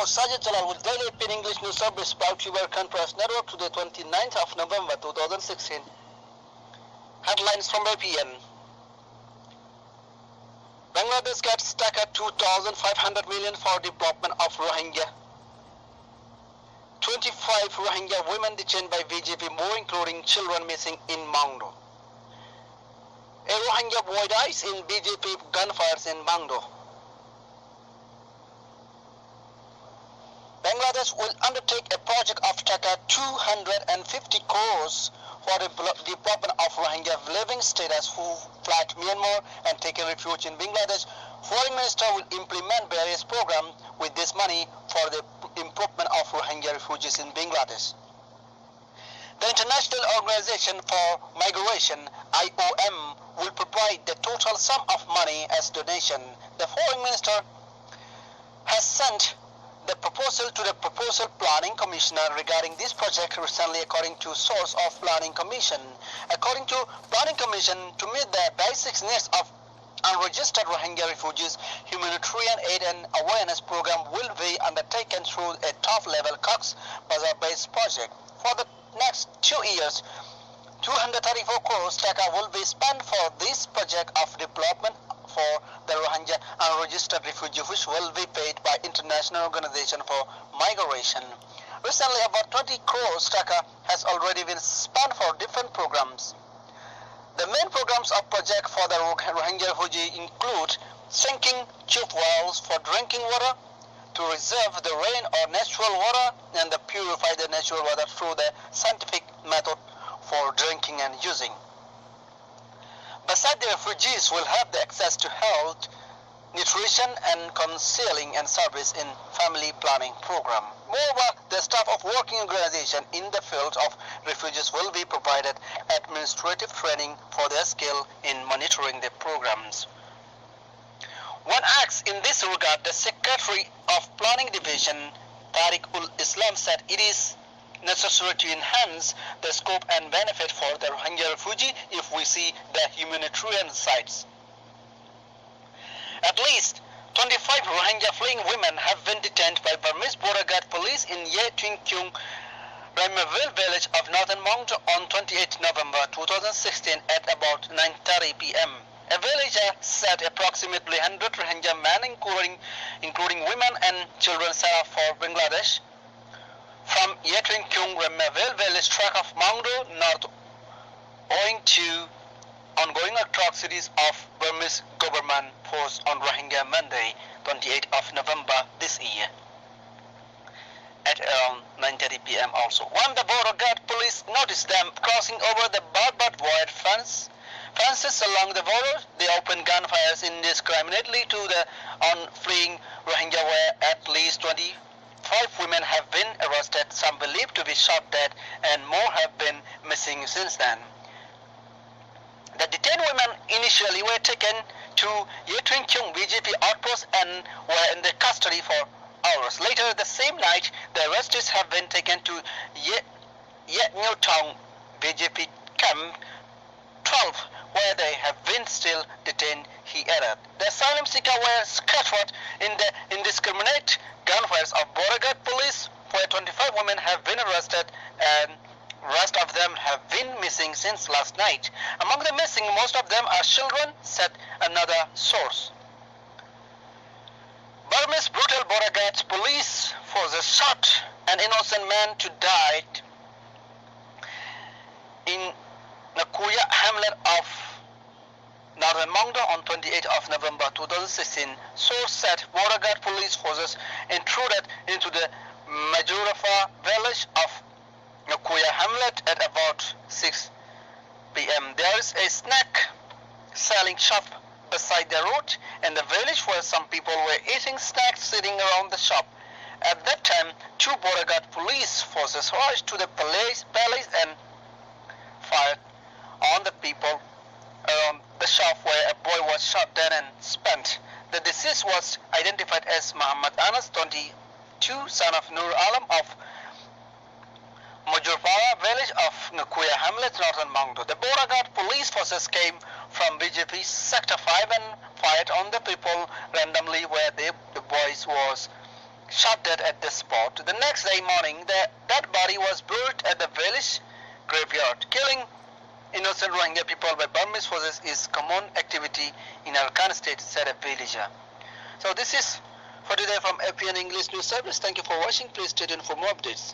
Sajid Jalal with Daily Pin English News Service brought to you by Arakan Press Network today 29th of November 2016. Headlines from APN. Bangladesh gets stuck at 2,500 million for development of Rohingya. 25 Rohingya women detained by BJP, more including children missing in Mangdo. A Rohingya boy dies in BJP gunfires in Mangdo. Bangladesh will undertake a project of Taka 250 crores for the development of Rohingya living status who fled Myanmar and taken refuge in Bangladesh. Foreign Minister will implement various programs with this money for the improvement of Rohingya refugees in Bangladesh. The International Organization for Migration, IOM, will provide the total sum of money as donation. The Foreign Minister has sent the proposal to the Proposal Planning Commissioner regarding this project recently, according to source of Planning Commission. According to Planning Commission, to meet the basic needs of unregistered Rohingya refugees, humanitarian aid and awareness program will be undertaken through a top-level Cox's Bazar-based project. For the next 2 years, 234 crores taka will be spent for this project of development for the Rohingya unregistered refugee, which will be paid by International Organization for Migration. Recently, about 20 crores taka has already been spent for different programs. The main programs of project for the Rohingya refugee include sinking tube wells for drinking water, to reserve the rain or natural water, and to purify the natural water through the scientific method for drinking and using. Besides, the refugees will have the access to health, nutrition, and counseling and service in family planning program. Moreover, the staff of working organization in the field of refugees will be provided administrative training for their skill in monitoring the programs. When asked in this regard, the Secretary of Planning Division, Tariq-ul-Islam, said it is necessary to enhance the scope and benefit for the Rohingya refugee if we see the humanitarian sides. At least 25 Rohingya fleeing women have been detained by Burmese border guard police in Ye Twing Kyung, Ramaville village of northern Mongto on 28 November 2016 at about 9:30 p.m. A villager said approximately 100 Rohingya men, including women and children, set off for Bangladesh from Yetring Kyung Ramaville village track of Mangdo north, owing to ongoing atrocities of Burmese government force on Rohingya Monday, 28th of November this year, at around 9:30 p.m. also. When the border guard police noticed them crossing over the barbed wire fences along the border, they opened gunfires indiscriminately to the fleeing Rohingya, where at least 25 women have been arrested, some believed to be shot dead, and more have been missing since then. The detained women initially were taken to Yetring Kyung BJP outpost and were in their custody for hours. Later the same night, the arrestees have been taken to Yet New Town BJP camp 12, where they have been still detained, he added. The asylum seekers were scattered in the indiscriminate gunfires of border guard police, where 25 women have been arrested and rest of them have been missing since last night. Among the missing, most of them are children, said another source. Burmese brutal border guards police forces shot an innocent man to die in Nakuya hamlet of northern Mongdo on 28th of November 2016. Source said border guard police forces intruded into the Majurafa village of Nakuya hamlet at about 6 p.m. There is a snack selling shop beside the road in the village where some people were eating snacks sitting around the shop. At that time, 2 border guard police forces rushed to the palace and fired on the people around the shop, where a boy was shot dead and spent. The deceased was identified as Muhammad Anas, 22, son of Nur Alam of Mujurpara village of Nakuya hamlet, northern Mongdo. The border guard police forces came from BJP Sector 5 and fired on the people randomly where the boy was shot dead at the spot. The next day morning, the dead body was buried at the village graveyard. Killing innocent Rohingya people by Burmese forces is common activity in Arakan state, said a villager. So this is for today from APN English News Service. Thank you for watching. Please stay tuned for more updates.